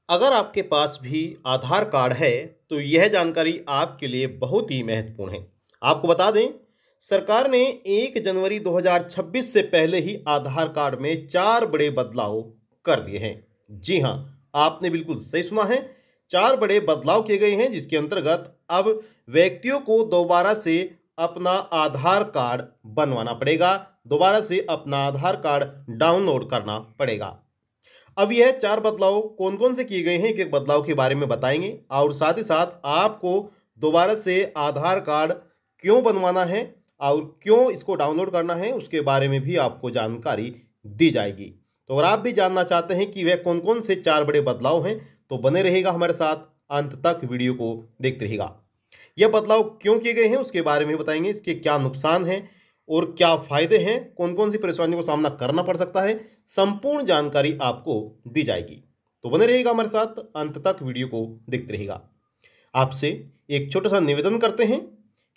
अगर आपके पास भी आधार कार्ड है तो यह जानकारी आपके लिए बहुत ही महत्वपूर्ण है। आपको बता दें, सरकार ने 1 जनवरी 2026 से पहले ही आधार कार्ड में 4 बड़े बदलाव कर दिए हैं। जी हाँ, आपने बिल्कुल सही सुना है। 4 बड़े बदलाव किए गए हैं, जिसके अंतर्गत अब व्यक्तियों को दोबारा से अपना आधार कार्ड बनवाना पड़ेगा, दोबारा से अपना आधार कार्ड डाउनलोड करना पड़ेगा। अब यह 4 बदलाव कौन-कौन से किए गए हैं, एक-एक बदलाव के बारे में बताएँगे और साथ ही साथ आपको दोबारा से आधार कार्ड क्यों बनवाना है और क्यों इसको डाउनलोड करना है, उसके बारे में भी आपको जानकारी दी जाएगी। तो अगर आप भी जानना चाहते हैं कि वह कौन-कौन से 4 बड़े बदलाव हैं, तो बने रहिएगा हमारे साथ, अंत तक वीडियो को देखते रहिएगा। यह बदलाव क्यों किए गए हैं, उसके बारे में बताएँगे, इसके क्या नुकसान हैं और क्या फ़ायदे हैं, कौन-कौन सी परेशानियों का सामना करना पड़ सकता है, संपूर्ण जानकारी आपको दी जाएगी। तो बने रहिएगा हमारे साथ, अंत तक वीडियो को देखते रहिएगा। आपसे एक छोटा-सा निवेदन करते हैं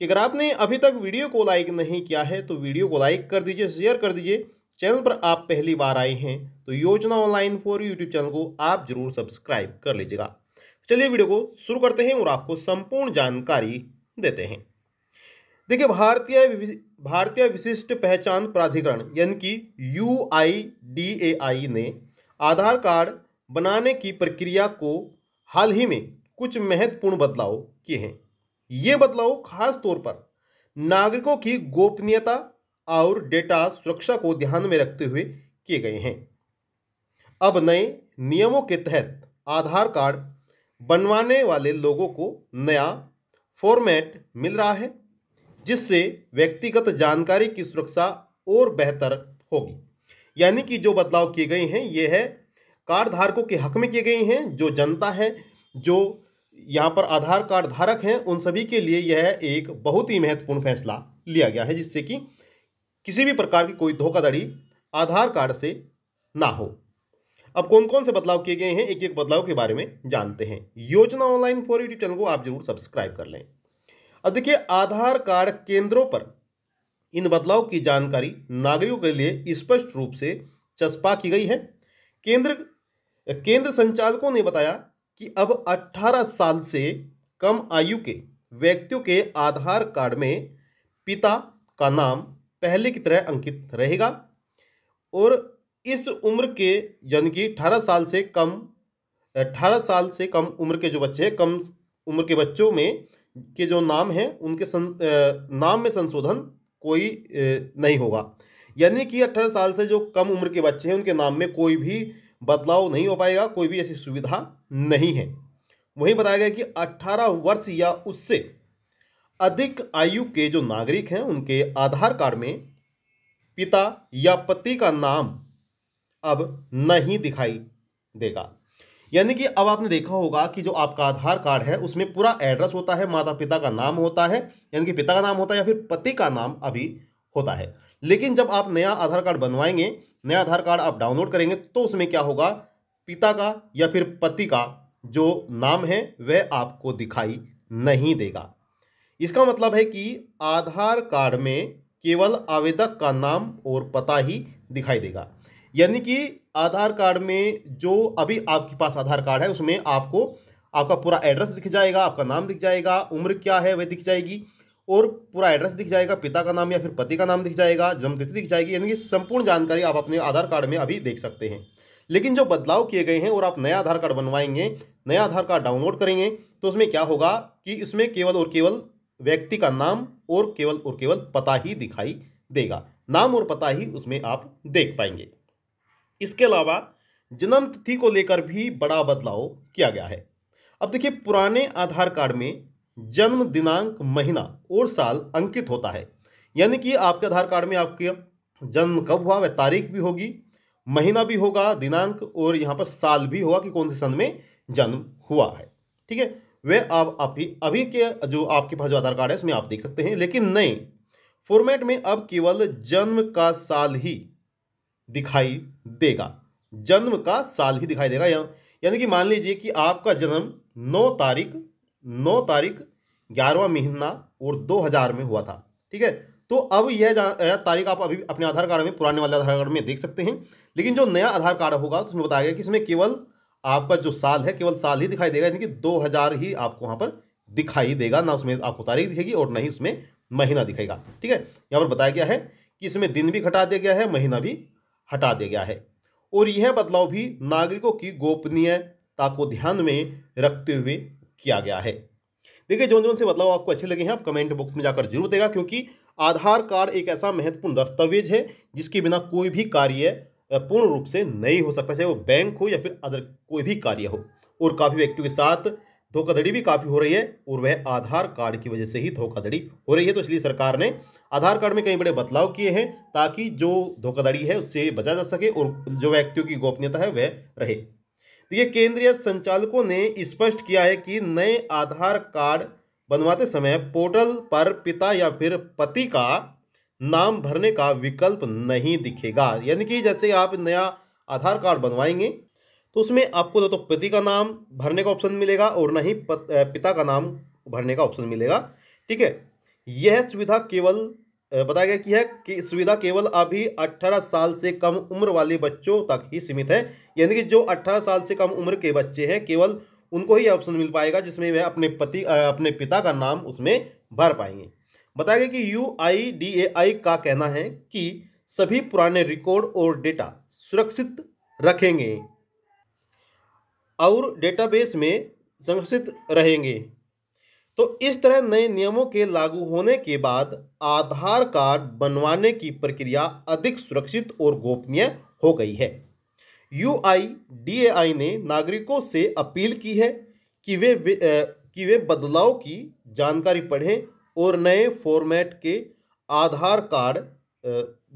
कि अगर आपने अभी तक वीडियो को लाइक नहीं किया है, तो वीडियो को लाइक कर दीजिए, शेयर कर दीजिए। चैनल पर आप पहली बार आए हैं, तो योजना ऑनलाइन फॉर यूट्यूब चैनल को आप ज़रूर सब्सक्राइब कर लीजिएगा। चलिए वीडियो को शुरू करते हैं और आपको संपूर्ण जानकारी देते हैं। देखिए, भारतीय विशिष्ट पहचान प्राधिकरण यानी कि UIDAI ने आधार कार्ड बनाने की प्रक्रिया को हाल ही में कुछ महत्वपूर्ण बदलाव किए हैं। ये बदलाव खास तौर पर नागरिकों की गोपनीयता और डेटा सुरक्षा को ध्यान में रखते हुए किए गए हैं। अब नए नियमों के तहत आधार कार्ड बनवाने वाले लोगों को नया फॉर्मेट मिल रहा है, जिससे व्यक्तिगत जानकारी की सुरक्षा और बेहतर होगी। यानी कि जो बदलाव किए गए हैं, ये है कार्ड धारकों के हक में किए गए हैं। जो जनता है, जो यहाँ पर आधार कार्ड धारक हैं, उन सभी के लिए यह एक बहुत ही महत्वपूर्ण फैसला लिया गया है, जिससे कि किसी भी प्रकार की कोई धोखाधड़ी आधार कार्ड से ना हो। अब कौन कौन से बदलाव किए गए हैं, एक एक बदलाव के बारे में जानते हैं। योजना ऑनलाइन फॉर यूट्यूब चैनल को आप जरूर सब्सक्राइब कर लें। अब देखिए, आधार कार्ड केंद्रों पर इन बदलाव की जानकारी नागरिकों के लिए स्पष्ट रूप से चस्पा की गई है। केंद्र संचालकों ने बताया कि अब 18 साल से कम आयु के व्यक्तियों के आधार कार्ड में पिता का नाम पहले की तरह अंकित रहेगा और इस उम्र के यानी कि 18 साल से कम उम्र के जो बच्चे हैं, कम उम्र के बच्चों में के जो नाम हैं, उनके नाम में संशोधन कोई नहीं होगा। यानी कि 18 साल से जो कम उम्र के बच्चे हैं, उनके नाम में कोई भी बदलाव नहीं हो पाएगा, कोई भी ऐसी सुविधा नहीं है। वहीं बताया गया कि 18 वर्ष या उससे अधिक आयु के जो नागरिक हैं, उनके आधार कार्ड में पिता या पति का नाम अब नहीं दिखाई देगा। यानी कि अब आपने देखा होगा कि जो आपका आधार कार्ड है, उसमें पूरा एड्रेस होता है, माता पिता का नाम होता है, यानी कि पिता का नाम होता है या फिर पति का नाम अभी होता है। लेकिन जब आप नया आधार कार्ड बनवाएंगे, नया आधार कार्ड आप डाउनलोड करेंगे, तो उसमें क्या होगा, पिता का या फिर पति का जो नाम है वह आपको दिखाई नहीं देगा। इसका मतलब है कि आधार कार्ड में केवल आवेदक का नाम और पता ही दिखाई देगा। यानी कि आधार कार्ड में जो अभी आपके पास आधार कार्ड है, उसमें आपको आपका पूरा एड्रेस दिख जाएगा, आपका नाम दिख जाएगा, उम्र क्या है वह दिख जाएगी और पूरा एड्रेस दिख जाएगा, पिता का नाम या फिर पति का नाम दिख जाएगा, जन्मतिथि दिख जाएगी। यानी कि संपूर्ण जानकारी आप अपने आधार कार्ड में अभी देख सकते हैं। लेकिन जो बदलाव किए गए हैं और आप नया आधार कार्ड बनवाएंगे, नया आधार कार्ड डाउनलोड करेंगे, तो उसमें क्या होगा कि इसमें केवल और केवल व्यक्ति का नाम और केवल पता ही दिखाई देगा। नाम और पता ही उसमें आप देख पाएंगे। इसके अलावा जन्म तिथि को लेकर भी बड़ा बदलाव किया गया है। अब देखिए, पुराने आधार कार्ड में जन्म दिनांक, महीना और साल अंकित होता है। यानी कि आपके आधार कार्ड में आपके जन्म कब हुआ वह तारीख भी होगी, महीना भी होगा, दिनांक और यहाँ पर साल भी होगा कि कौन से सन में जन्म हुआ है। ठीक है, वह आप अभी के जो आपके पास जो आधार कार्ड है उसमें आप देख सकते हैं। लेकिन नए फॉर्मेट में अब केवल जन्म का साल ही दिखाई देगा, जन्म का साल ही दिखाई देगा। यानी कि मान लीजिए कि आपका जन्म 9 तारीख 11वां महीना और 2000 में हुआ था। ठीक है, तो अब यह तारीख आप अभी अपने आधार कार्ड में, पुराने वाले आधार कार्ड में देख सकते हैं। लेकिन जो नया आधार कार्ड होगा, तो उसमें बताया गया कि इसमें केवल आपका जो साल है केवल साल ही दिखाई देगा, यानी कि 2000 ही आपको वहाँ पर दिखाई देगा, ना उसमें आपको तारीख दिखेगी और ना ही उसमें महीना दिखेगा। ठीक है, यहाँ पर बताया गया है कि इसमें दिन भी हटा दिया गया है, महीना भी हटा दिया गया है। और यह बदलाव भी नागरिकों की गोपनीयता को ध्यान में रखते हुए किया गया है। देखिए, जो से बदलाव आपको अच्छे लगे हैं आप कमेंट बॉक्स में जाकर जरूर देगा, क्योंकि आधार कार्ड एक ऐसा महत्वपूर्ण दस्तावेज है जिसके बिना कोई भी कार्य पूर्ण रूप से नहीं हो सकता, चाहे वो बैंक हो या फिर अदर कोई भी कार्य हो। और काफ़ी व्यक्तियों के साथ धोखाधड़ी भी काफ़ी हो रही है, और वह आधार कार्ड की वजह से ही धोखाधड़ी हो रही है। तो इसलिए सरकार ने आधार कार्ड में कई बड़े बदलाव किए हैं, ताकि जो धोखाधड़ी है उससे बचा जा सके और जो व्यक्तियों की गोपनीयता है वह रहे। देखिए, केंद्रीय संचालकों ने स्पष्ट किया है कि नए आधार कार्ड बनवाते समय पोर्टल पर पिता या फिर पति का नाम भरने का विकल्प नहीं दिखेगा। यानी कि जैसे आप नया आधार कार्ड बनवाएंगे तो उसमें आपको न तो पति का नाम भरने का ऑप्शन मिलेगा और न ही पिता का नाम भरने का ऑप्शन मिलेगा। ठीक है, यह सुविधा केवल बताया गया कि सुविधा केवल अभी 18 साल से कम उम्र वाले बच्चों तक ही सीमित है। यानी कि जो 18 साल से कम उम्र के बच्चे हैं केवल उनको ही ऑप्शन मिल पाएगा, जिसमें वह अपने पिता का नाम उसमें भर पाएंगे। बताया गया कि UIDAI का कहना है कि सभी पुराने रिकॉर्ड और डेटा सुरक्षित रखेंगे और डेटाबेस में संरक्षित रहेंगे। तो इस तरह नए नियमों के लागू होने के बाद आधार कार्ड बनवाने की प्रक्रिया अधिक सुरक्षित और गोपनीय हो गई है। UIDAI ने नागरिकों से अपील की है कि वे बदलाव की जानकारी पढ़ें और नए फॉर्मेट के आधार कार्ड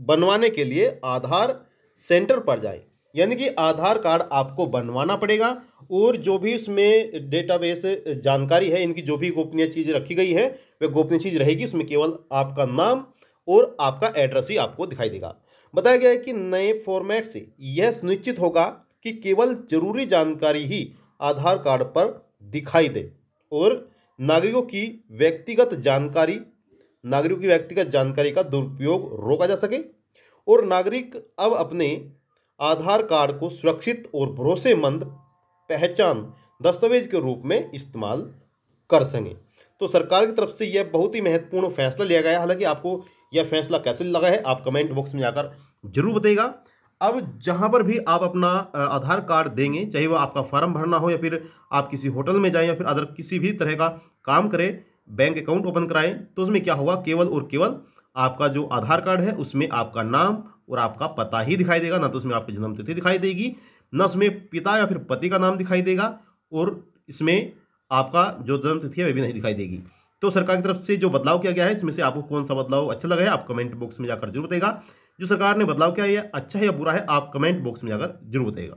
बनवाने के लिए आधार सेंटर पर जाएं। यानी कि आधार कार्ड आपको बनवाना पड़ेगा और जो भी इसमें डेटाबेस जानकारी है, इनकी जो भी गोपनीय चीज़ रखी गई है वह गोपनीय चीज़ रहेगी। उसमें केवल आपका नाम और आपका एड्रेस ही आपको दिखाई देगा। बताया गया है कि नए फॉर्मेट से यह सुनिश्चित होगा कि केवल जरूरी जानकारी ही आधार कार्ड पर दिखाई दे और नागरिकों की व्यक्तिगत जानकारी का दुरुपयोग रोका जा सके और नागरिक अब अपने आधार कार्ड को सुरक्षित और भरोसेमंद पहचान दस्तावेज के रूप में इस्तेमाल कर सकें। तो सरकार की तरफ से यह बहुत ही महत्वपूर्ण फैसला लिया गया है। हालांकि आपको यह फैसला कैसे लगा है आप कमेंट बॉक्स में जाकर जरूर बताइएगा। अब जहां पर भी आप अपना आधार कार्ड देंगे, चाहे वो आपका फॉर्म भरना हो या फिर आप किसी होटल में जाएं या फिर अदर किसी भी तरह का काम करें, बैंक अकाउंट ओपन कराएं, तो उसमें क्या होगा, केवल और केवल आपका जो आधार कार्ड है उसमें आपका नाम और आपका पता ही दिखाई देगा। ना तो उसमें आपकी जन्म तिथि दिखाई देगी, ना उसमें पिता या फिर पति का नाम दिखाई देगा और इसमें आपका जो जन्म तिथि है वह भी नहीं दिखाई देगी। तो सरकार की तरफ से जो बदलाव किया गया है इसमें से आपको कौन सा बदलाव अच्छा लगा है आप कमेंट बॉक्स में जाकर जरूर बताइएगा। जो सरकार ने बदलाव किया है अच्छा है या बुरा है आप कमेंट बॉक्स में जाकर जरूर बताइएगा।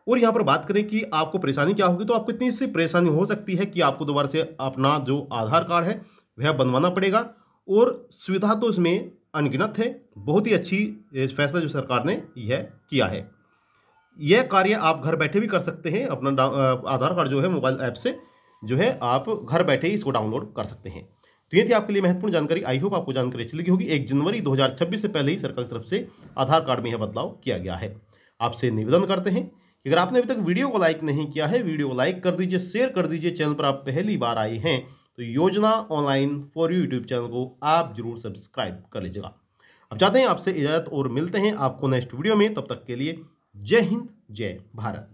और यहाँ पर बात करें कि आपको परेशानी क्या होगी, तो आपको इतनी सी परेशानी हो सकती है कि आपको दोबारा से अपना जो आधार कार्ड है वह बनवाना पड़ेगा। और सुविधा तो इसमें अनगिनत है, बहुत ही अच्छी फैसला जो सरकार ने यह किया है। यह कार्य आप घर बैठे भी कर सकते हैं, अपना आधार कार्ड जो है मोबाइल ऐप से जो है आप घर बैठे ही इसको डाउनलोड कर सकते हैं। तो ये थी आपके लिए महत्वपूर्ण जानकारी। आई होप आपको जानकारी अच्छी लगी होगी। 1 जनवरी 2026 से पहले ही सरकार की तरफ से आधार कार्ड में यह बदलाव किया गया है। आपसे निवेदन करते हैं कि अगर आपने अभी तक वीडियो को लाइक नहीं किया है, वीडियो को लाइक कर दीजिए, शेयर कर दीजिए। चैनल पर आप पहली बार आए हैं तो योजना online for you YouTube channel को आप जरूर सब्सक्राइब कर लीजिएगा। अब चाहते हैं आपसे इजाजत और मिलते हैं आपको नेक्स्ट वीडियो में। तब तक के लिए जय हिंद, जय भारत।